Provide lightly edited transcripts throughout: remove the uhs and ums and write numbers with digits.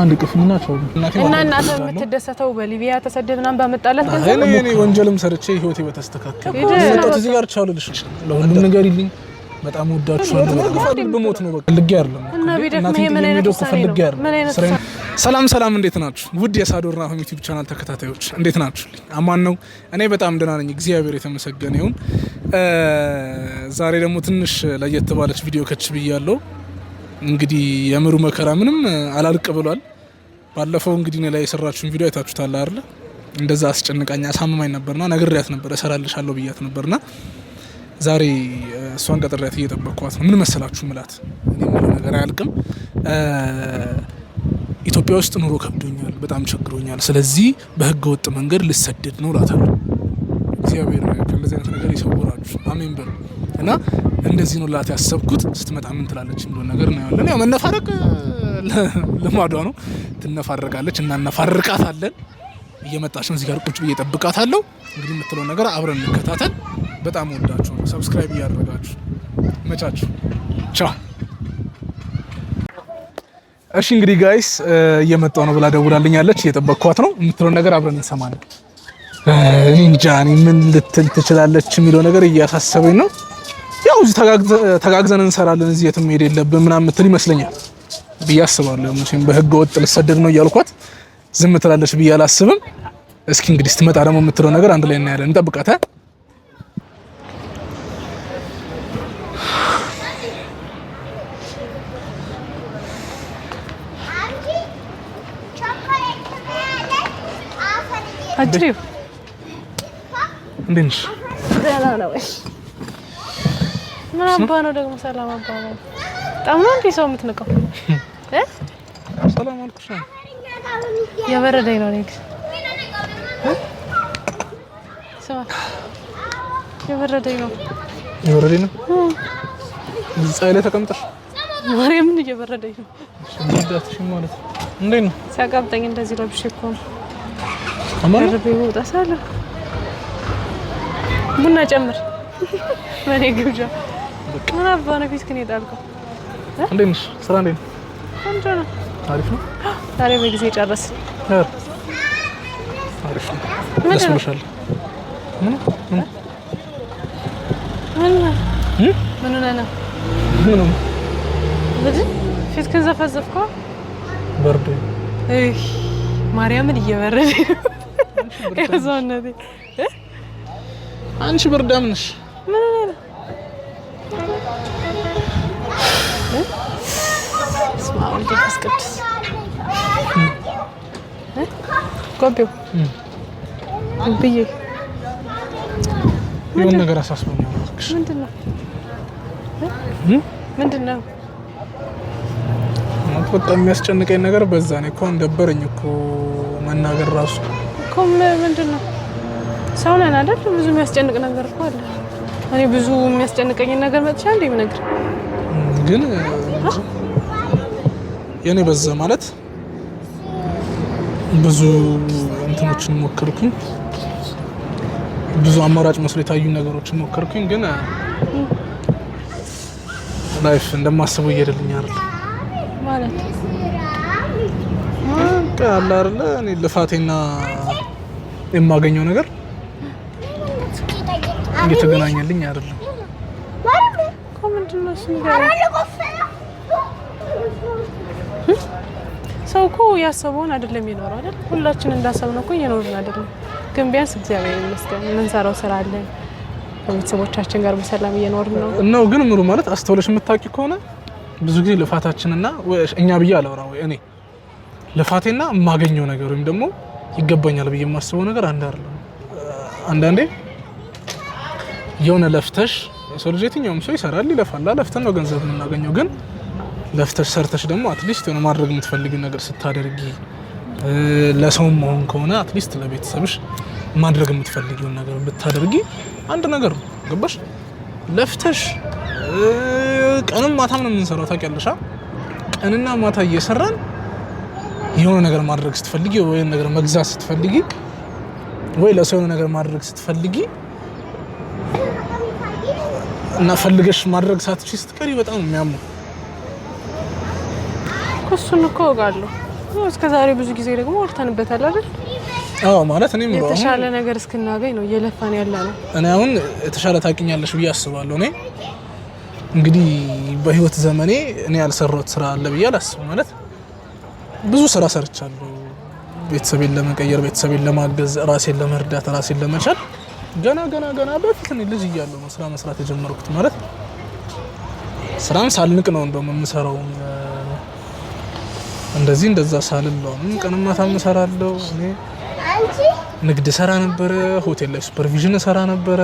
አንድ ቅፍና ቻው እና እናንተ የምትደሰተው በሊቢያ ተሰደድናን ባመጣላት ገንዘብ እኔ ወንጀልም ሰርቼ ህይወቴ በተስተካከለ እዚህ ጋር ቻው ልልሽ ለሁሉም ነገር ይልኝ በጣም ወዳችኋለሁ በሞት ነው በቃ ልግ አይደለም እና ቢደክም ምን አይነት ውሳኔ ነው ምን አይነት ሰላም እንዴት ናችሁ ውድ የሳዶር ናሆም ዩቲዩብ ቻናል ተከታታዮች እንዴት ናችሁ አማን ነው እኔ በጣም ደህና ነኝ እግዚአብሔር የተመሰገነ ይሁን ዛሬ ደግሞ ትንሽ ለየት ባለች ቪዲዮ ከች ብያለሁ እንግዲህ የምሩ መከራ ምንም አላልቅ ብሏል ባለፈው እንግዲህ ላይ የሰራችሁን ቪዲዮ አይታችሁታል አይደል እንደዛ አስጨንቃኛ አሳማኝ ነበርና ነግሬያት ነበር እሰራልሻለሁ ብያት ነበርና ዛሬ እሷን ቀጥሬያት እየጠበቅኳት ነው ምን መሰላችሁ ምላት እኔ ምንም ነገር አያልቅም ኢትዮጵያ ውስጥ ኑሮ ከብዶኛል በጣም ቸግሮኛል ስለዚህ በህገ ወጥ መንገድ ልሰደድ ነው እላታለሁ እግዚአብሔር ከእንደዚህ አይነት ነገር ይሰውራችሁ አሜን በሉ እና እንደዚህ ነው ላት ያሰብኩት ስትመጣ ምን ትላለች እንደሆነ ነገር ነው ያለን ያው መነፋረቅ ለማዷ ነው ትነፋረቃለች እና እናፋርቃታለን እየመጣች ነው እዚህ ጋር ቁጭ ብዬ እጠብቃታለሁ እንግዲህ የምትለው ነገር አብረን እንከታተል በጣም ወዳችሁ ሰብስክራይብ ያደርጋችሁ መቻችሁ ቻው እሺ እንግዲህ ጋይስ እየመጣው ነው ብላ ደውላልኛለች እየጠበቅኳት ነው የምትለው ነገር አብረን እንሰማለን እንጃኒ ምን ልትል ትችላለች የሚለው ነገር እያሳሰበኝ ነው ያው እዚህ ተጋግዘን እንሰራለን እዚህ የትም ሄድ የለብን ምናምን ምትል ይመስለኛል ብያስባለሁ መቼም በህገ ወጥ ልሰደድ ነው እያልኳት ዝም ትላለች ብያላስብም እስኪ እንግዲህ ስትመጣ ደግሞ የምትለው ነገር አንድ ላይ እናያለን እንጠብቃታ አጅሪው እንዴንሽ ደህና ነው ወይ ምን አባ ነው ደግሞ ሰላም አባ ነው በጣም ነው እንዴ ሰው የምትነቀው ሰላም አልኩሽ የበረደኝ ነው ኔክ ሰማ የበረደኝ ነው ፀሐይ ላይ ተቀምጠሽ ማርያምን እየበረደኝ ነው እንዴዳትሽ ማለት እንዴ ነው ሲያቀብጠኝ እንደዚህ ለብሼ እኮ ነው አማን ረቤው ወጣሳለ ቡና ጨምር ማኔ ግብጃ ምን አባ ነው ፊስክን ይጣልከው እንዴት ነሽ ስራ እንዴት ነው አንተ ነው አሪፍ ነው ዛሬ በጊዜ ጨረስ አሪፍ ነው ደስ ብሎሻል ምን ፊስክን ዘፈዘፍከው በርዶ ማርያምን እየበረደ ያዛውነቴ አንቺ በርዳም ነሽ ምን ነው ስማው ደስ ቅዱስ ቆንጆ ብዬ የሆነ ነገር አሳስቦኛል ምንድነው በጣም የሚያስጨንቀኝ ነገር በዛ ነው እኮ እንደበረኝ እኮ መናገር ራሱ እኮ ምንድነው ሰው ነን አይደል ብዙ የሚያስጨንቅ ነገር እኮ አለ እኔ ብዙ የሚያስጨንቀኝ ነገር መጥቻ እንዴ ምነግር ግን የኔ በዛ ማለት ብዙ እንትኖችን ሞከርኩኝ ብዙ አማራጭ መስሎ የታዩ ነገሮችን ሞከርኩኝ ግን ላይፍ እንደማስበው እየሄደልኝ አይደል ማለት አላ አይደለ እኔ ልፋቴና የማገኘው ነገር እየተገናኘልኝ አይደለም ምንድነው ሰው እኮ ያሰበውን አይደለም ይኖረው አይደል ሁላችን እንዳሰብነው እኮ እየኖርን አይደለም ግን ቢያንስ እግዚአብሔር ይመስገን የምንሰራው ስራ አለን ቤተሰቦቻችን ጋር በሰላም እየኖርን ነው ግን ምሩ ማለት አስተውለሽ የምታውቂ ከሆነ ብዙ ጊዜ ልፋታችንና እኛ ብዬ አላወራው እኔ ልፋቴና የማገኘው ነገር ወይም ደግሞ ይገባኛል ብዬ የማስበው ነገር አንድ አይደለም አንዳንዴ የሆነ ለፍተሽ ሰው ልጅ የትኛውም ሰው ይሰራል ይለፋል ለፍተን ነው ገንዘብ የምናገኘው ግን ለፍተሽ ሰርተሽ ደግሞ አትሊስት የሆነ ማድረግ የምትፈልጊው ነገር ስታደርጊ ለሰው መሆን ከሆነ አትሊስት ለቤተሰብሽ ማድረግ የምትፈልጊው ነገር ብታደርጊ አንድ ነገር ነው ገባሽ ለፍተሽ ቀንም ማታም ነው የምንሰራው ታውቂያለሽ ቀንና ማታ እየሰራን የሆነ ነገር ማድረግ ስትፈልጊ ወይ ነገር መግዛት ስትፈልጊ ወይ ለሰው ነገር ማድረግ ስትፈልጊ እና ፈልገሽ ማድረግ ሳትችይ ስትቀሪ በጣም የሚያምኑ እሱን እኮ ጋለው እስከዛሬ ብዙ ጊዜ ደግሞ ወርተንበታል አይደል? አዎ ማለት እኔም ነው የተሻለ ነገር እስክናገኝ ነው እየለፋን ያለነው። እኔ አሁን የተሻለ ታውቂኛለሽ ብዬ አስባለሁ። እኔ እንግዲህ በህይወት ዘመኔ እኔ ያልሰራሁት ስራ አለ ብዬ አላስብም። ማለት ብዙ ስራ ሰርቻለሁ፣ ቤተሰቤን ለመቀየር፣ ቤተሰቤን ለማገዝ፣ ራሴን ለመርዳት፣ ራሴን ለመቻል ገና በፊት እኔ ልጅ እያለሁ ነው ስራ መስራት የጀመርኩት። ማለት ስራን ሳልንቅ ነው እንደውም የምሰራው። እንደዛ ሳልል ነው ቀንም ማታም እሰራለሁ። እኔ ንግድ ሰራ ነበረ፣ ሆቴል ላይ ሱፐርቪዥን ሰራ ነበረ።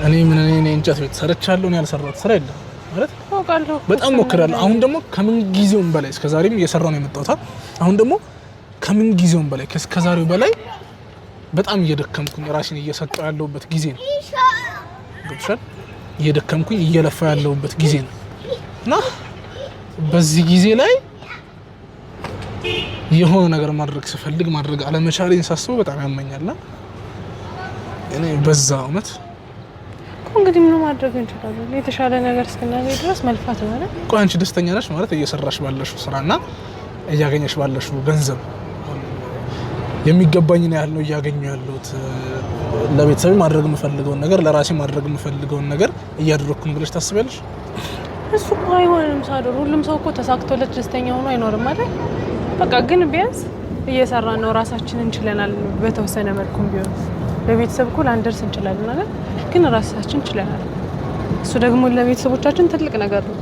እኔ እንጨት ቤት ሰርቻለሁ። እኔ ያልሰራሁት ስራ የለም ማለት በጣም ሞክራለሁ። አሁን ደግሞ ከምን ጊዜውም በላይ እስከዛሬም እየሰራሁ ነው የመጣሁት። አሁን ደግሞ ከምን ጊዜውም በላይ ከስከዛሬው በላይ በጣም እየደከምኩኝ ራሴን እየሰጠው ያለሁበት ጊዜ ነው። ገብቶሻል? እየደከምኩኝ እየለፋ ያለሁበት ጊዜ ነው እና በዚህ ጊዜ ላይ የሆነ ነገር ማድረግ ስፈልግ ማድረግ አለመቻሌን ሳስበው በጣም ያመኛልና እኔ በዛ አመት እንግዲህ ምን ማድረግ እንችላለን? የተሻለ ነገር እስክናገኝ ድረስ መልፋት ማለት እኮ። አንቺ ደስተኛ ነሽ ማለት እየሰራሽ ባለሽው ስራና እያገኘሽ ባለሽው ገንዘብ የሚገባኝን ያህል ነው እያገኘሁ ያለሁት። ለቤተሰብ ማድረግ የምፈልገውን ነገር፣ ለራሴ ማድረግ የምፈልገውን ነገር እያደረኩ ነው ብለሽ ታስቢያለሽ? እሱ አይሆንም ሳዶር። ሁሉም ሰው እኮ ተሳክቶለት ደስተኛ ሆኖ አይኖርም አይደል? በቃ ግን ቢያንስ እየሰራን ነው፣ ራሳችንን እንችለናል። በተወሰነ መልኩም ቢሆን ለቤተሰብ እኮ ላንደርስ እንችላለን አይደል? ግን ራሳችን እንችለናል። እሱ ደግሞ ለቤተሰቦቻችን ትልቅ ነገር ነው።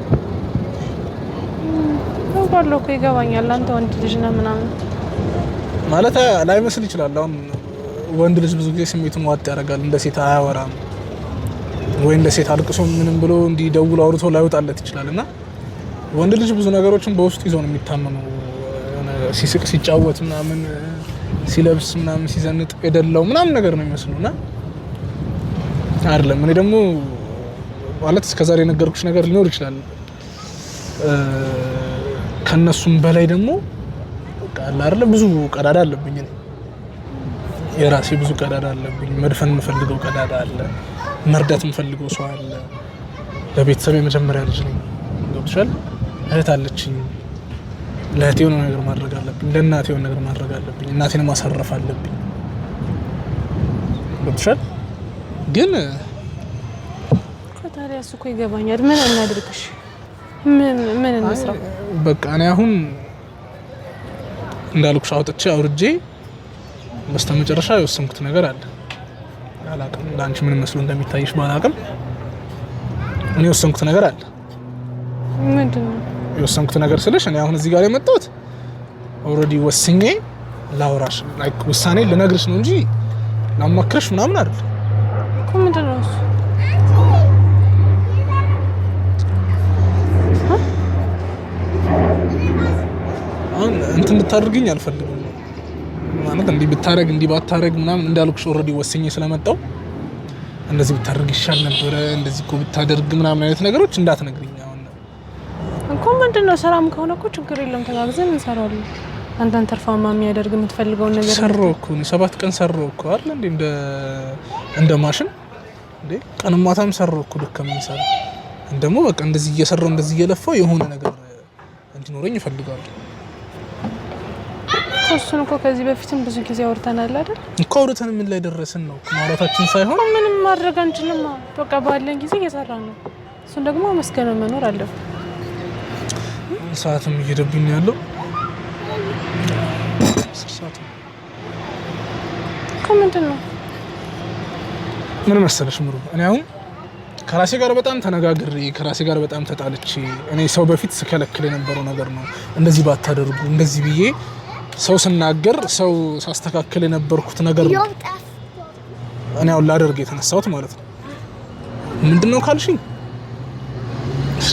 ባለው እኮ ይገባኛል። አንተ ወንድ ልጅ ነህ ምናምን ማለት ላይመስል ይችላል። አሁን ወንድ ልጅ ብዙ ጊዜ ስሜቱን ዋጥ ያደርጋል፣ እንደ ሴት አያወራም ወይ እንደ ሴት አልቅሶ ምንም ብሎ እንዲደውል አውርቶ ላይወጣለት ይችላልና ወንድ ልጅ ብዙ ነገሮችን በውስጡ ይዞ ነው የሚታመነው። ሲስቅ፣ ሲጫወት ምናምን፣ ሲለብስ ምናምን፣ ሲዘንጥ የደላው ምናምን ነገር ነው የሚመስለውና አይደለም። እኔ ደግሞ ማለት እስከዛሬ የነገርኩሽ ነገር ሊኖር ይችላል። ከነሱም በላይ ደግሞ ቃል አይደለ ብዙ ቀዳዳ አለብኝ። እኔ የራሴ ብዙ ቀዳዳ አለብኝ። መድፈን የምፈልገው ቀዳዳ አለ። መርዳት የምፈልገው ሰው አለ። ለቤተሰብ የመጀመሪያ ልጅ ነኝ። ገብቶሻል? እህት አለችኝ። ለእህቴ የሆነ ነገር ማድረግ አለብኝ። ለእናቴ የሆነ ነገር ማድረግ አለብኝ። እናቴን ማሳረፍ አለብኝ። ገብቶሻል? ግን ታዲያ እሱ እኮ ይገባኛል። ምን እናድርግሽ? ምን እንስራው? በቃ እኔ አሁን እንዳልኩሽ አውጥቼ አውርጄ በስተመጨረሻ የወሰንኩት ነገር አለ። አላውቅም ለአንቺ ምን መስሎ እንደሚታይሽ ባላውቅም እኔ የወሰንኩት ነገር አለ። ምንድነው የወሰንኩት ነገር ስልሽ እኔ አሁን እዚህ ጋር የመጣሁት ኦልሬዲ ወስኜ ላውራሽ ላይክ ውሳኔ ልነግርሽ ነው እንጂ ላማክርሽ ምናምን አይደል እኮ። ምንድነው እሱ? አሁን እንትን እንድታደርግኝ አልፈልግም። ማለት እንዲህ ብታረግ እንዲህ ባታረግ ምናምን እንዳልኩሽ ኦልሬዲ ወስኜ ስለመጣው እንደዚህ ብታደርግ ይሻል ነበረ፣ እንደዚህ እኮ ብታደርግ ምናምን አይነት ነገሮች እንዳትነግሪኝ። አሁን እኮ ምንድነው ስራም ከሆነ እኮ ችግር የለም ተጋግዘን እንሰራለን። አንተን ተርፋማ የሚያደርግ የምትፈልገው ነገር ሰራው እኮ 7 ቀን ሰራው እኮ አይደል እንደ ማሽን እንዴ ቀንም ማታም ሰራው እኮ ደከመኝ ሰራ እንደሞ በቃ እንደዚህ እየሰራው እንደዚህ እየለፋው የሆነ ነገር እንዲኖረኝ እፈልጋለሁ። እሱን እኮ ከዚህ በፊትም ብዙ ጊዜ አውርተናል አይደል? እኮ አውርተን ምን ላይ ደረስን ነው ማለታችን ሳይሆን ምንም ማድረግ አንችልም። በቃ ባለን ጊዜ እየሰራን ነው። እሱን ደግሞ መስገን መኖር አለብን። ሰዓትም እየሄደብኝ ነው ያለው። ሰዓት ከምንድን ነው? ምን መሰለሽ ምሩ፣ እኔ አሁን ከራሴ ጋር በጣም ተነጋግሬ ከራሴ ጋር በጣም ተጣልቼ እኔ ሰው በፊት ስከለክል የነበረው ነገር ነው። እንደዚህ ባታደርጉ እንደዚህ ብዬ ሰው ስናገር ሰው ሳስተካክል የነበርኩት ነገር ነው። እኔ አሁን ላደርግ የተነሳሁት ማለት ነው። ምንድነው ካልሽኝ? እሺ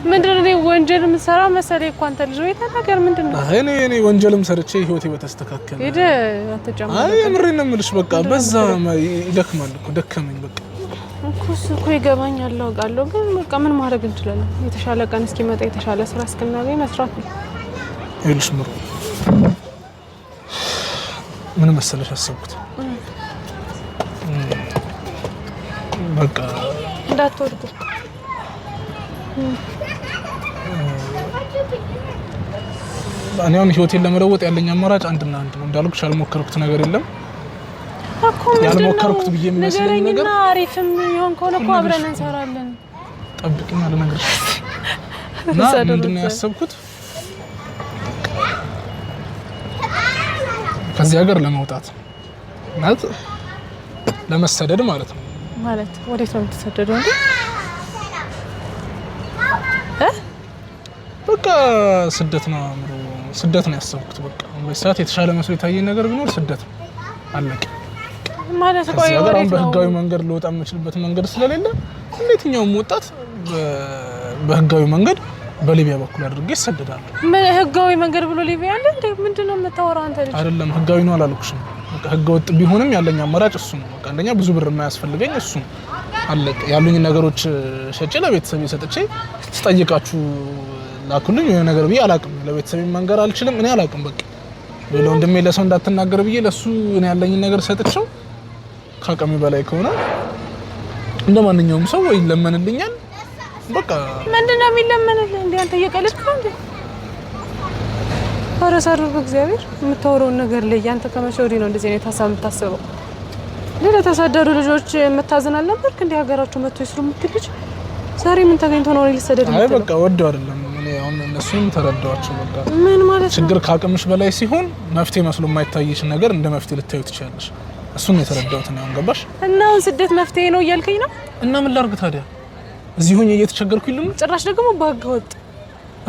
ምንድነው? እኔ ወንጀል የምሰራ መሰለኝ እኮ አንተ ልጅ ወይ ተናገር። ምንድነው? እኔ ወንጀልም ሰርቼ ህይወቴ በተስተካከለ ሄደ አትጨምር። አይ የምሬን ነው የምልሽ። በቃ በዛ ይደክማል እኮ ደከመኝ። በቃ እኮ ይገባኛል፣ አውቃለሁ። ግን በቃ ምን ማድረግ እንችላለን? የተሻለ ቀን እስኪመጣ የተሻለ ስራ እስክናገኝ መስራት ነው። ይልሽ ምሩ፣ ምን መሰለሽ አሰብኩት። በቃ እንዳትወርዱ እኔ አሁን ህይወቴን ለመለወጥ ያለኝ አማራጭ አንድና አንድ ነው። እንዳልኩሽ ያልሞከርኩት ነገር የለም እኮ ምንድነው ያልሞከርኩት ብዬ የሚመስለኝ ነገር አሪፍም ይሆን ከሆነ እኮ አብረን እንሰራለን። ጠብቂኝ አልነግርሽ እና ምንድነው ያሰብኩት ከዚህ ሀገር ለመውጣት ማለት ለመሰደድ ማለት ነው። ማለት ወዴት ነው የምትሰደደው እንዴ? በቃ ስደት ነው አምሮ ስደት ነው ያሰብኩት። በቃ በሰዓት የተሻለ መስሎ የታየኝ ነገር ቢኖር ስደት ነው። አለቀ ማለት ቆይ ወዴት ነው? በህጋዊ መንገድ ልወጣ የምችልበት መንገድ ስለሌለ እንዴትኛውም ወጣት በህጋዊ መንገድ በሊቢያ በኩል አድርጌ ይሰደዳል። ምን ህጋዊ መንገድ ብሎ ሊቢያ አለ እንዴ? ምንድነው የምታወራው አንተ ልጅ? አይደለም ህጋዊ ነው አላልኩሽም። በቃ ህገወጥ ቢሆንም ያለኝ አማራጭ እሱ ነው። በቃ አንደኛ ብዙ ብር የማያስፈልገኝ እሱ ነው። አለቀ። ያሉኝ ነገሮች ሸጬ ለቤተሰብ ሰጥቼ ስጠይቃችሁ ላኩልኝ የሆነ ነገር ብዬ አላቅም። ለቤተሰብ መንገር አልችልም እኔ አላቅም። በቃ ወንድሜ ለሰው እንዳትናገር ብዬ ለሱ እኔ ያለኝ ነገር ሰጥቼው ካቀሚ በላይ ከሆነ እንደማንኛውም ሰው ወይ ለምንልኛል። በቃ ምንድነው የሚለመንልህ እንዴ? አንተ እየቀለድክ ነው እንዴ? ፈረሰሩ በእግዚአብሔር የምታወራውን ነገር ላይ አንተ ከመቼ ወዲህ ነው እንደዚህ አይነት ሀሳብ የምታስበው? ለተሰደዱ ልጆች የምታዝን አልነበርክ እንዴ? ሀገራቸው መጥቶ ይስሩ የምትልጅ ዛሬ ምን ተገኝቶ ነው ሊሰደድ? አይ በቃ ወደው አይደለም እኔ አሁን እነሱን ተረዳዋቸው። በቃ ምን ማለት ነው? ችግር ካቅምሽ በላይ ሲሆን መፍትሄ መስሎ የማይታይሽ ነገር እንደ መፍትሄ ልታዩ ትችላለሽ። እሱን የተረዳሁት ነው። ገባሽ? እና አሁን ስደት መፍትሄ ነው እያልከኝ ነው? እና ምን ላድርግ ታዲያ? እዚህ ሆኜ እየተቸገርኩ ይልም ጭራሽ ደግሞ በህገ ወጥ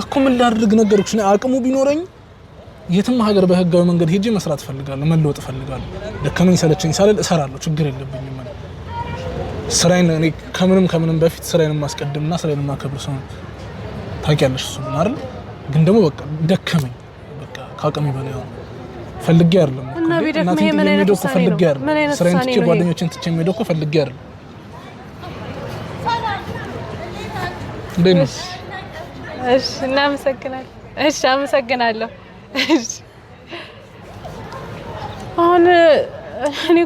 እኮ ምን ላድርግ ነገርኩሽ። እኔ አቅሙ ቢኖረኝ የትም ሀገር በህጋዊ መንገድ ሄጄ መስራት ፈልጋለሁ፣ መለወጥ ፈልጋለሁ። ደከመኝ ሰለቸኝ ሳልል እሰራለሁ። ችግር የለብኝም። ስራዬን እኔ ከምንም በፊት ስራዬን ማስቀድምና ስራዬን ማከብር ሰው ታውቂያለሽ። እሱ አይደል? ግን ደግሞ በቃ ደከመኝ። በቃ ካቅሜ በላይ ሆነ። ፈልጌ አይደለም እና ቢደክመኝ ምን አይነት ውሳኔ ነው? ምን አይነት ስራዬን ውሳኔ ትቼ ነው? ጓደኞቼን ትቼ የምሄደው እኮ ፈልጌ አይደለም። ደንስ እሺ፣ እናመሰግናለን። እሺ፣ አመሰግናለሁ። እሺ፣ አሁን እኔ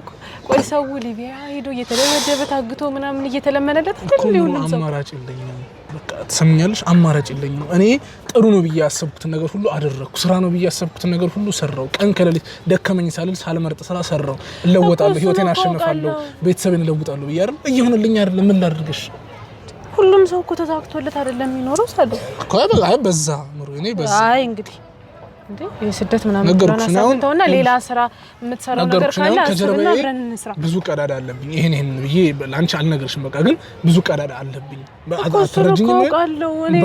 ቆይ ሰው ሊቢያ ሄዶ እየተደበደበ ታግቶ ምናምን እየተለመነለት አይደል? ሁሉም ሰው አማራጭ የለኝም። በቃ ትሰምኛለሽ? አማራጭ የለኝም። እኔ ጥሩ ነው ብዬ ያሰብኩትን ነገር ሁሉ አደረኩ። ስራ ነው ብዬ ያሰብኩትን ነገር ሁሉ ሰራው። ቀን ከሌሊት ደከመኝ ሳልል ሳልመርጥ ስራ ሰራው። እለወጣለሁ፣ ህይወቴን አሸንፋለሁ፣ ቤተሰቤን እለውጣለሁ ብዬ አይደል? እየሆነልኝ አይደል? ምን ላድርግሽ? ሁሉም ሰው እኮ ተሳክቶለት አይደለም የሚኖረው ሳሉ እኮ አይ በዛ ምሩ እኔ በዛ አይ እንግዲህ እንዴ የስደት ምናምን ተውና ሌላ ስራ የምትሰራው ነገር ካለ አስብና አብረን እንስራ። ብዙ ቀዳዳ አለብኝ። ይሄን ብዬ ላንቺ አልነገርሽም። በቃ ግን ብዙ ቀዳዳ አለብኝ። አትረጅኝ።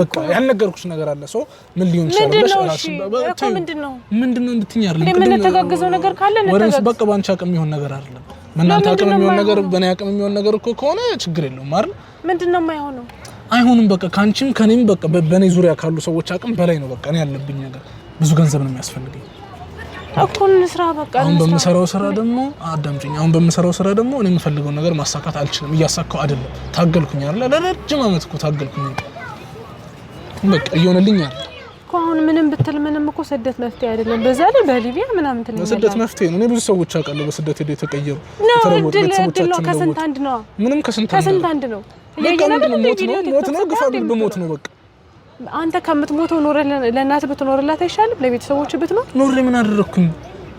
በቃ ያልነገርኩሽ ነገር አለ። ሰው ምን ሊሆን ይችላል? ምንድነው እንድትኛ አይደለም ምን ተጋግዘው ነገር ካለ ወደስ በቃ ባንቺ አቅም የሚሆን ነገር አይደለም። እናንተ አቅም የሚሆን ነገር በእኔ አቅም የሚሆን ነገር እኮ ከሆነ ችግር የለውም አይደል? ምንድነው የማይሆነው? አይሆንም። በቃ ካንቺም ከኔም በቃ በእኔ ዙሪያ ካሉ ሰዎች አቅም በላይ ነው። በቃ እኔ ያለብኝ ነገር ብዙ ገንዘብ ነው የሚያስፈልገኝ እኮ እንስራ። በቃ አሁን በምሰራው ስራ ደግሞ አዳምጪኝ። አሁን በምሰራው ስራ ደግሞ እኔ የምፈልገውን ነገር ማሳካት አልችልም። እያሳካው አይደለም። ታገልኩኝ አይደል? ለረጅም አመት እኮ ታገልኩኝ። በቃ እየሆነልኝ አይደል እኮ አሁን ምንም ብትል ምንም እኮ ስደት መፍትሄ አይደለም። በዛ ላይ በሊቢያ ምናምን ትልኝ ስደት መፍትሄ ነው። እኔ ብዙ ሰዎች አውቃለሁ በስደት ሄደው የተቀየሩ የተለወጡ ቤተሰቦቻቸው ነው። ከስንት አንድ ነው። ምንም ከስንት አንድ ነው። ሞት ነው ግፋ ቢል በሞት ነው። በቃ አንተ ከምትሞተው ኖር ለእናትህ ብትኖርላት አይሻልም? ለቤተሰቦች ብትኖር ኖሬ ምን አደረኩኝ?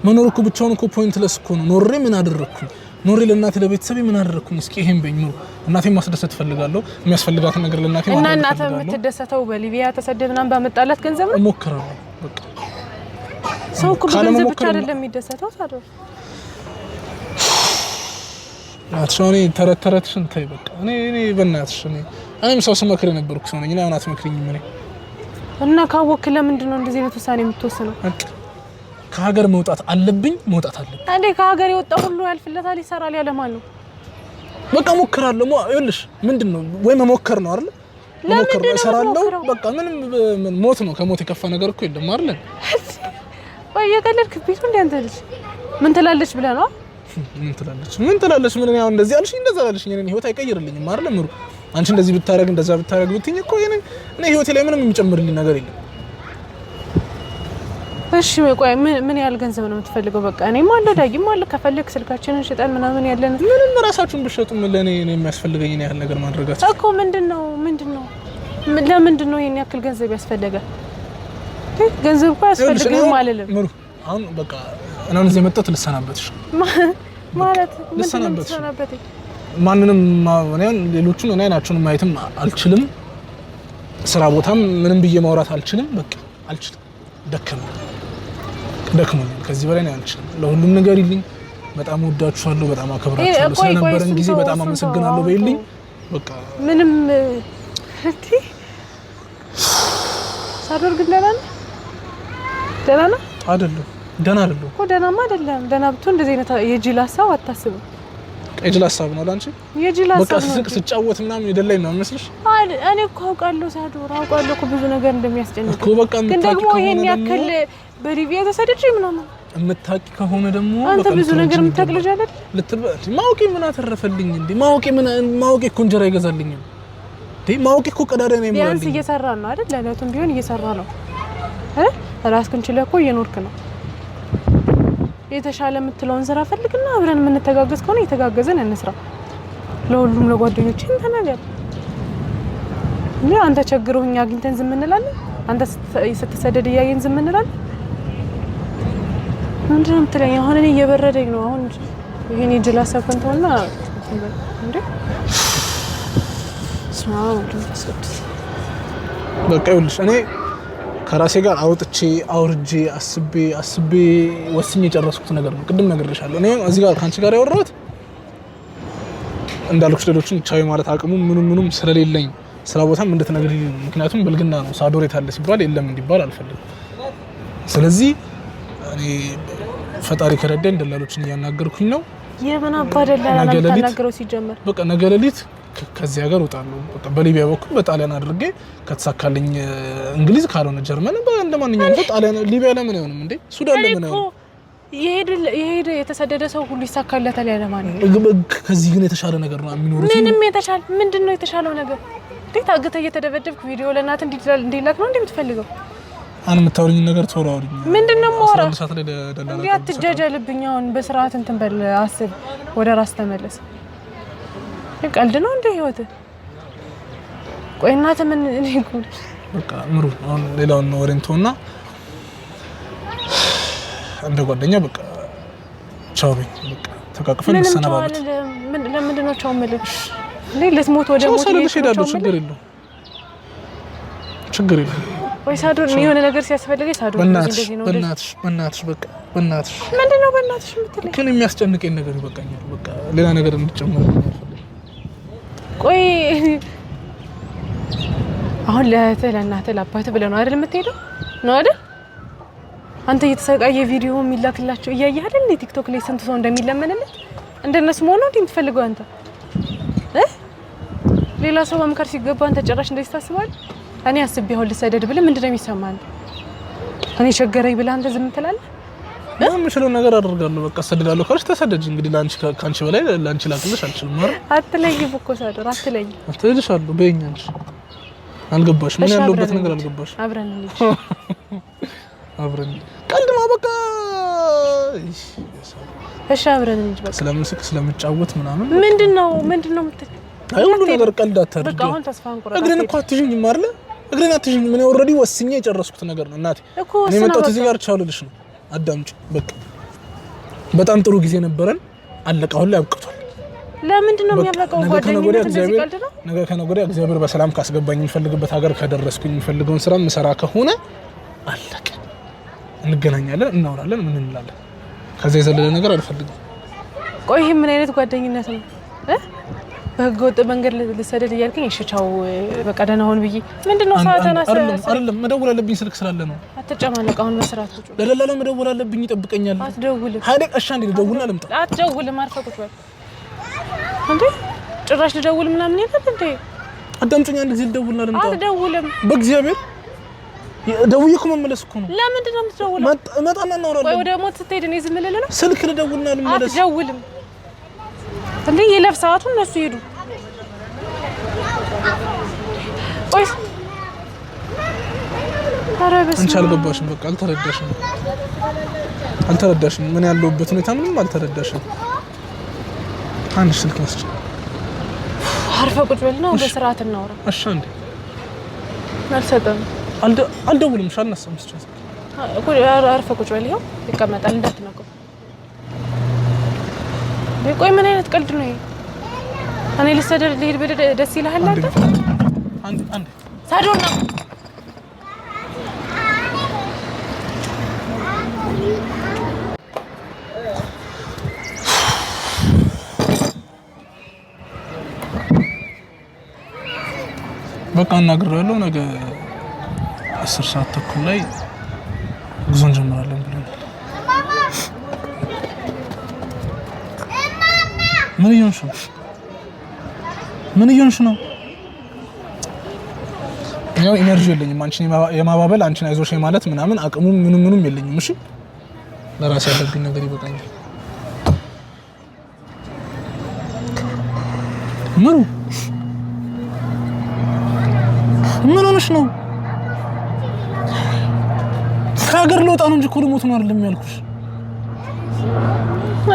መኖር እኮ ብቻውን እኮ ፖይንትለስ እኮ ነው። ኖሬ ምን አደረኩኝ? ኖሬ ለእናቴ ለቤተሰቤ ምን አደረኩኝ? እስኪ ይሄን በኝ ነው። እናቴን ማስደሰት ፈልጋለሁ። የሚያስፈልጋትን ነገር ለእናቴ ማድረግ እና እናትህ የምትደሰተው በሊቢያ ተሰደህ ምናምን ባመጣላት ገንዘብ ነው። እሞክራለሁ። በቃ ሰው እኮ በገንዘብ ብቻ አይደለም የሚደሰተው። ታዲያ አትሾኔ ተረተረትሽን ታይ። በቃ እኔ በእናትሽ እኔም ሰው ስመክር የነበርኩ ሰው ነኝ። እኔ አሁን አትመክሪኝም። እና ካወክ ለምንድን ነው እንደዚህ አይነት ውሳኔ የምትወስነው? ከሀገር መውጣት አለብኝ። እንዴ ከሀገር የወጣ ሁሉ ያልፍለታል፣ ይሰራል። ያለማን ነው? በቃ ሞክራለሁ። ይኸውልሽ ምንድነው ወይ መሞከር ነው አይደል? መሞከር ነው። እሰራለሁ። በቃ ምንም ሞት ነው። ከሞት የከፋ ነገር እኮ የለም አይደል? ወይ የቀለድክብኝ እንዴ አንተ ልጅ? ምን ትላለች ብለህ ነው? ምን ትላለች? ምን ነው እንደዚህ አልሽኝ፣ እንደዛ አልሽኝ። እኔ ህይወት አይቀይርልኝም አይደል? ምሩ አንቺ እንደዚህ ብታረግ እንደዛ ብታረግ ብትኝ እኮ እኔ ህይወቴ ላይ ምንም የሚጨምርልኝ ነገር የለም። እሺ ቆይ ምን ያህል ገንዘብ ነው የምትፈልገው? በቃ እኔም አለ ዳጊም አለ። ከፈለክ ስልካችንን ሽጠን ምናምን ያለን ምንም ራሳችሁን ብትሸጡም ለኔ የሚያስፈልገኝ ያህል ነገር ማድረጋችሁ እኮ ምንድነው ለምንድነው ይሄን ያክል ገንዘብ ያስፈልጋል? ገንዘብ እኮ ያስፈልግም አልልም ምሩ አሁን በቃ እኔ እዚህ መጣት ልሰናበትሽ ማለት ልሰናበትሽ ማንንም ማወናን ሌሎቹን እኔ ናቸውን ማየትም አልችልም ስራ ቦታም ምንም ብዬ ማውራት አልችልም በቃ አልችልም ደከመኝ ከዚህ በላይ ነው አልችልም ለሁሉም ነገር ይልኝ በጣም ወዳችኋለሁ በጣም አከብራችኋለሁ ስለነበረን ጊዜ በጣም አመሰግናለሁ በይልኝ በቃ ምንም እቲ ሳዶር ግን ደህና ነው አይደለም ደህና አይደለም እኮ ደህናማ አይደለም ደህና ብትሆን እንደዚህ አይነት የጅል ሀሳብ አታስብም የጅል ሀሳብ ነው ላንቺ የጅል ሀሳብ በቃ ስቅ ስጫወት ምናምን የደላኝ ነው መስልሽ እኔ እኮ አውቃለሁ ሳዶር አውቃለሁ እኮ ብዙ ነገር እንደሚያስጨንቅ እኮ በቃ ግን ደግሞ ይሄን ያክል በሊቢያ ተሰደድሽ ምናምን የምታቂ ከሆነ ደግሞ አንተ ብዙ ነገር የምታቅልጅ አይደል ልትበል ማውቂ ምን አተረፈልኝ እንዴ ማውቂ እኮ እንጀራ ይገዛልኝ እንዴ ማውቂ እኮ ቀዳዳ ነው የሚያልኝ ቢያንስ እየሰራ ነው አይደል ለለቱም ቢሆን እየሰራ ነው ራስክን ችለህ እኮ እየኖርክ ነው የተሻለ የምትለውን ስራ ፈልግና አብረን የምንተጋገዝ ከሆነ እየተጋገዘን እንስራ ለሁሉም ለጓደኞችም ተናገር እንዴ አንተ ቸግሮኝ አግኝተን ዝም እንላለን አንተ ስትሰደድ እያየን ዝም እንላለን ምንድነው የምትለኝ አሁን እኔ እየበረደኝ ነው አሁን ይሄን የጅል ሀሳብ ከንተውና እንዴ ስማው ድምጽ በቃ ይኸውልሽ እኔ ከራሴ ጋር አውጥቼ አውርጄ አስቤ ወስኜ የጨረስኩት ነገር ነው ቅድም ነግሬሻለሁ እኔ እዚህ ጋር ካንቺ ጋር ያወራሁት እንዳልኩሽ ሌሎችን ቻይ ማለት አቅሙ ምንም ስለሌለኝ ስራ ቦታም እንድትነግሪኝ ምክንያቱም ብልግና ነው ሳዶሬት አለ ሲባል የለም እንዲባል አልፈልግም ስለዚህ እኔ ፈጣሪ ከረዳኝ ደላሎችን እያናገርኩኝ ነው የምን አባደላላ ተናገረው ሲጀመር በቃ ነገ ሌሊት ከዚህ ሀገር ወጣለሁ በቃ በሊቢያ በኩል በጣሊያን አድርጌ ከተሳካልኝ እንግሊዝ ካልሆነ ጀርመን እንደማንኛውም ሰው ጣሊያን ሊቢያ ለምን አይሆንም እንዴ ሱዳን ለምን አይሆንም ይሄድ የተሰደደ ሰው ሁሉ ይሳካለታል ያለ ማን ነው ከዚህ ግን የተሻለ ነገር ነው የሚኖሩት ምንም የተሻለ ምንድነው የተሻለው ነገር እንዴ ታገተ እየተደበደብክ ቪዲዮ ለናት እንዲላክ ነው እንደምትፈልገው አን የምታወሪኝ ነገር ቶሎ አውሪኝ ምንድነው ሞራ ደላላ እንዴ አትጃጃልብኝ አሁን በስርዓት እንትን በል አስብ ወደ ራስ ተመለስ ቀልድ ነው እንደ ህይወት ቆይ እናት ምን እኔ ጉድ በቃ ምሩ አሁን ሌላውን ወሬንቶና እንደ ጓደኛ በቃ ቻው በቃ ተቃቅፈን ሰነባበት ለምንድን ነው ቻው መልክሽ ለትሞት ወደ ሞት ሄዳለሁ ችግር የለም ወይ ሳዶር የሆነ ነገር ሲያስፈልገኝ ሳዶር እንደዚህ ነው በእናትሽ በቃ በእናትሽ ምንድነው በእናትሽ የምትለኝ ግን የሚያስጨንቀኝ ነገር ይበቃኛል በቃ ሌላ ነገር እንድጨምር ቆይ አሁን ለእናትህ ለአባትህ ብለህ ነው አይደል የምትሄደው ነው አይደል አንተ እየተሰቃየ ቪዲዮ የሚላክላቸው እያየህ አይደል ቲክቶክ ላይ ስንት ሰው እንደሚለመንልህ እንደነሱ መሆን ነው የምትፈልገው አንተ ሌላ ሰው መምከር ሲገባ አንተ ጭራሽ እንደዚህ ታስባለህ እኔ አስቤ አሁን ልሰደድ ብለህ ምንድነው የሚሰማህ እኔ ቸገረኝ ብለህ አንተ ዝም ትላለህ ምንም ምሽለው ነገር አደርጋለሁ በቃ ሰደዳለሁ ካልሽ ተሰደጂ እንግዲህ ላንቺ ካንቺ በላይ ላንቺ ላክልሽ አልችልም ማለት አትለይም እኮ ሳዶር አትለይም አትልሻለሁ በእኛንቺ አልገባሽ ምን ያለውበት ነገር አልገባሽ አብረን እንሂድ አብረን ቀልድ ነው በቃ እሺ አብረን እንሂድ በቃ ስለምስክ ስለምጫወት ምናምን ምንድነው አይ ሁሉ ነገር ቀልድ አታድርጊ በቃ አሁን ተስፋ እንቆረጥ እግሬን እኮ አትይኝም አይደል እግሬን አትይኝ ምን ኦልሬዲ ወስኜ የጨረስኩት ነገር ነው እናቴ እኔ መጣሁት እዚህ ጋር ቻው ልልሽ ነው አዳምጪ በቃ በጣም ጥሩ ጊዜ ነበረን አለቀ አሁን ላይ አብቅቷል ለምንድን ነው የሚያበቃው ጓደኛዬ ነገ ከነገ ወዲያ እግዚአብሔር በሰላም ካስገባኝ የሚፈልግበት ሀገር ከደረስኩኝ የሚፈልገውን ስራ ምሰራ ከሆነ አለቀ እንገናኛለን እናወራለን ምን እንላለን ከዛ የዘለለ ነገር አልፈልግም ቆይ ይሄ ምን አይነት ጓደኝነት ነው በህገወጥ መንገድ ልሰደድ እያልከኝ እሺ ቻው በቃ ደህና ሁን ብዬ ምንድነው ሰዓታና አይደለም መደወል አለብኝ ስልክ ስላለ ነው አትጨማለቅ አሁን በስርዓት ቁጭ ለደላላ መደወል አለብኝ ይጠብቀኛል አትደውልም ሀይደቅ እሺ አንዴ ልደውልና ልምጣ አትደውልም አርፈህ ቁጭ በል እንዴ ጭራሽ ልደውል ምናምን ይላል እንዴ አዳምጪኝ አንድ ጊዜ ልደውልና ልምጣ አትደውልም በእግዚአብሔር ደውዬ እኮ መመለስ እኮ ነው ለምንድን ነው የምትደውለው መጣና እናወራለን ወይ ወደ ሞት ስትሄድ እኔ ዝም ልል ነው ስልክ ልደውልና ልመለስ አትደውልም እንዴ የለፍ ሰዓቱ እነሱ ሄዱ ወይስ አረበስ አንቺ አልገባሽም በቃ አልተረዳሽም ምን ያለውበት ሁኔታ ምንም አልተረዳሽም አንድ ስልክ መስጭ አርፈህ ቁጭ በል ነው በስርዓት እናወራ እሺ እንዴ አልሰጠም አልደውልም አልነሳም እስኪ አርፈ ቁጭ በል ይኸው ይቀመጣል እንዳትነቀው ቆይ ምን አይነት ቀልድ ነው ይሄ እኔ ልሰደድ ልሄድ በደ ደስ ይልሃል አንተ ሳዶና በቃ እናግረዋለሁ ነገ 10 ሰዓት ተኩል ላይ ጉዞ እንጀምራለን ብለናል። ምን እየሆንሽ ነው? ያው ኢነርጂ የለኝም አንቺን የማባበል አንቺን አይዞሽ ማለት ምናምን አቅሙ ምንም የለኝም። እሺ ለራሴ ያለብኝ ነገር ይበቃኛል። ምን ሆነሽ ነው? ከሀገር ልወጣ ነው እንጂ እኮ ልሞት ነው አይደለም ያልኩሽ።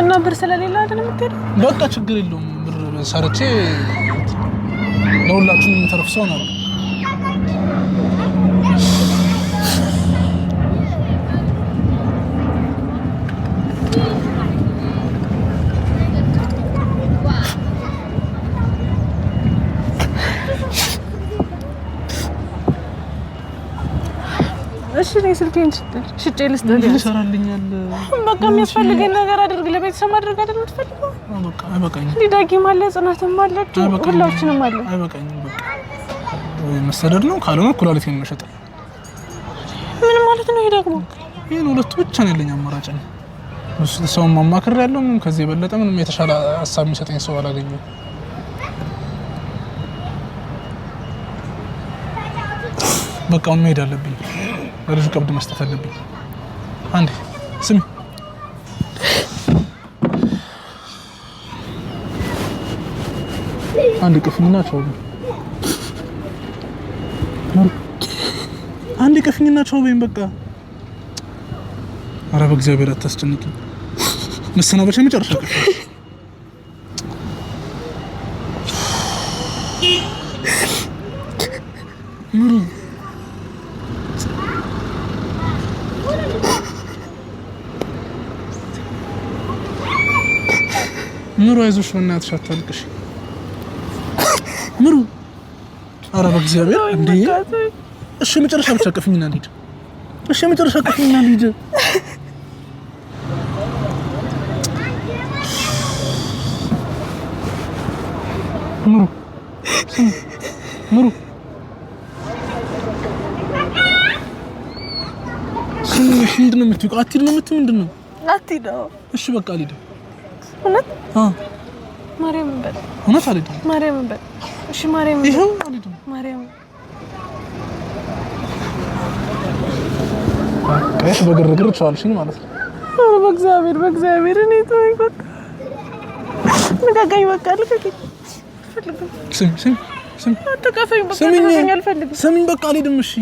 እና ብር ስለሌለ አይደለም የምትሄደው? በቃ ችግር የለውም ብር ሰርቼ ለሁላችንም የምተርፍ ሰው ነው። እሺ ነኝ ስልኬን ሽጬ ልስጥልኝ ይሰራልኛል። በቃ የሚያስፈልገኝ ነገር አድርግ። ለቤተሰብ ማድረግ አይደል የምትፈልገው? በቃ አይበቃኝም። ዳጊም አለ ጽናትም አለች ሁላችንም አለ። አይበቃኝም። በቃ መሰደድ ነው ካልሆነ ኩላሊቴን መሸጥ። ምን ማለት ነው? ይሄ ደግሞ ይሄን ሁለቱ ብቻ ነው ያለኝ አማራጭ ነው። ሰው ማማከር ያለው ምንም ከዚህ የበለጠ ምንም የተሻለ ሀሳብ የሚሰጠኝ ሰው አላገኘሁም። በቃ መሄድ አለብኝ። ለልጁ ቀብድ መስጠት አለብኝ። አንዴ ስሚ አንድ ቅፍኝና ቻው አንድ ቅፍኝና ቻው በይኝ በቃ። ኧረ በእግዚአብሔር አታስጨንቂኝ። መሰናበቻ መጨረሻ ቅፍ ምሩ አይዞሽ በእናትሽ አታልቅሽ ምሩ። ኧረ በእግዚአብሔር እንዴ! እሺ መጨረሻ ብቻ ቅፍኝና ልሂድ። እሺ መጨረሻ ቅፍኝና ልሂድ። ምሩ ምሩ ምንድን ነው የምትይው? አትሂድ ነው የምትይው? ምንድን ነው አትሂድ? እሺ በቃ ልሂድ። እውነት ማርያም በል። እውነት አልሄድም። ማርያም በል። እሺ ማርያም ይኸው አልሄድም። ማርያም ቀሽ በግርግር ቻልሽኝ ማለት ነው። በእግዚአብሔር እኔ ተወኝ በቃ ልቀቀኝ። በቃ ልቀቀኝ። ስሚ አትቀፈኝ። በቃ ልቀቀኝ። አልፈልግም። ስሚኝ በቃ አልሄድም። እሺ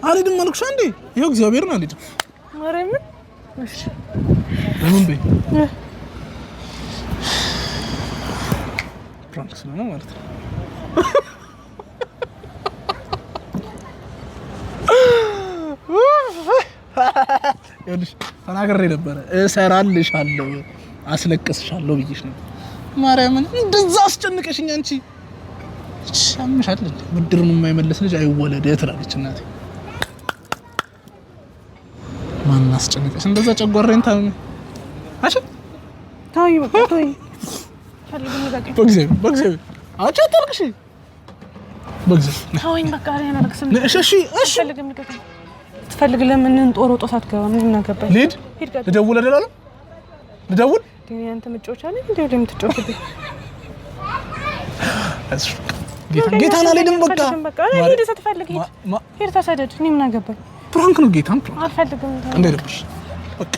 አልሄድም አልኩሽ አንዴ። ይኸው እግዚአብሔርን አልሄድም። ማርያም እሺ ለምን በይ ፕራንክ ስለሆነ ማለት ነው። ይኸውልሽ ተናግሬ ነበረ እሰራልሻለሁ አስለቅስሻለሁ ብዬሽ ነበር። ማርያምን እንደዛ አስጨንቀሽኝ አንቺ ሻምሻል እንዴ? ብድሩን የማይመለስ ልጅ አይወለድ ትላለች እናቴ። ማን አስጨንቀሽ እንደዛ ጨጓራዬን ታምኝ? አሽ ታዩ በቃ ታዩ በእግዚአብሔር አንቺ አታልቅሽ። በእግዚአብሔር ታወኝ በቃ አለኝ አልቅስም። እሺ ትፈልግ ለምን እንጦሮጦስ አትገባም? ምን እናገባኝ? ልሂድ ልደውል አይደለም ልደውል ግን ያንተ መጫወቻ ነኝ እንዴ? ወደ የምትጫወትብኝ ጌታን አልሄድም። በቃ ሂድ ስትፈልግ ሂድ ተሰደድ። እኔ ምን አገባኝ? ፕራንክ ነው ጌታን ፕራንክ አልፈልግም። እንዳይደብሽ በቃ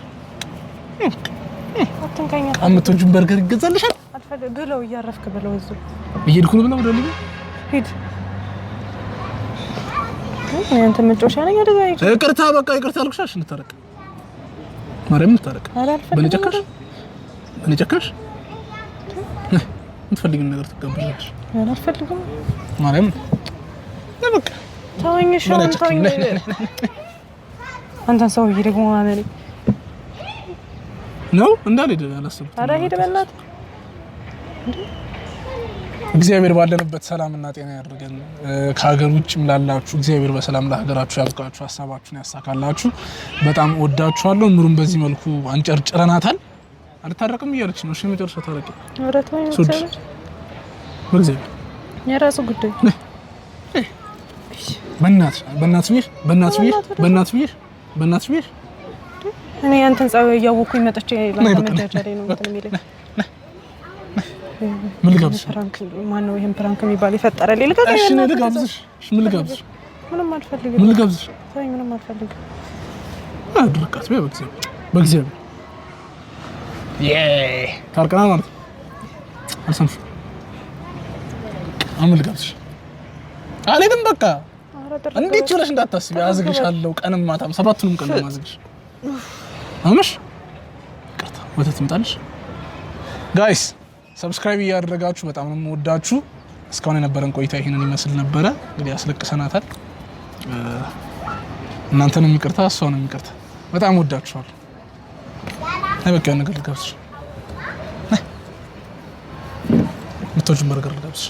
አትንካኝ። አምጥቶን በርገር ይገዛልሻል። አልፈልግም ብለው እያረፍክ ብለው እዚሁ እየሄድኩ ነው ብለው ወደ ልጅ ሂድ። ያንተ መጫወቻ ነኝ። ወደ ጋር ይቅርታ በቃ ይቅርታ አልኩሽ። እንታረቅ ማርያም እንታረቅ። በእኔ ጨካሽ የምትፈልጊውን ነገር ትቀበላለሽ። አልፈልግም ማርያም በቃ ተወኝ ተወኝ። አንተን ሰውዬ ደግሞ ማለት ነው እንዳልሄድ አላሰብኩም። ኧረ ሂድ በእናትህ። እግዚአብሔር ባለንበት ሰላምና ጤና ያድርገን። ከሀገር ውጭም ላላችሁ እግዚአብሔር በሰላም ለሀገራችሁ ያብቃችሁ፣ ሀሳባችሁን ያሳካላችሁ። በጣም ወዳችኋለሁ። ምሩን በዚህ መልኩ አንጨርጭረናታል። አልታረቅም እያለች ነው። እሺ መጨረሻ ታረቅ። ኧረ ተወኝ በእግዚአብሔር የራሱ ጉዳይ። በእናትሽ እኔ አንተን ጸባይ እያወኩኝ መጥቼ ለመጃጃሌ ነው የሚለኝ። ምን ልጋብዝሽ? ፕራንክ ማነው ይሄን ፕራንክ የሚባል የፈጠረልኝ? ልጋብዝሽ? እሺ ልጋብዝሽ? ምን ልጋብዝሽ? ምንም አልፈልግም። ምን ልጋብዝሽ? ተወኝ፣ ምንም አልፈልግም። አድርቃት በእግዚአብሔር ታርቀናል ማለት ነው። አልሰምሽም? አሁን ልጋብዝሽ አልሄድም። በቃ እንዴት ችለሽ እንዳታስቢ። አዝግሻለሁ፣ ቀንም ማታም፣ ሰባቱንም ቀን ነው ማዝግሽ። አመሽ ቀርታ ወተት ትምጣልሽ። ጋይስ ሰብስክራይብ እያደረጋችሁ በጣም ነው የምወዳችሁ። እስካሁን የነበረን ቆይታ ይሄንን ይመስል ነበረ። እንግዲህ አስለቅሰናታል። እናንተንም ይቅርታ፣ እሷንም ይቅርታ። በጣም ወዳችኋለሁ። አይ በቃ ነገር ልጋብዝሽ። ምትወጂውን በርገር ልጋብዝሽ።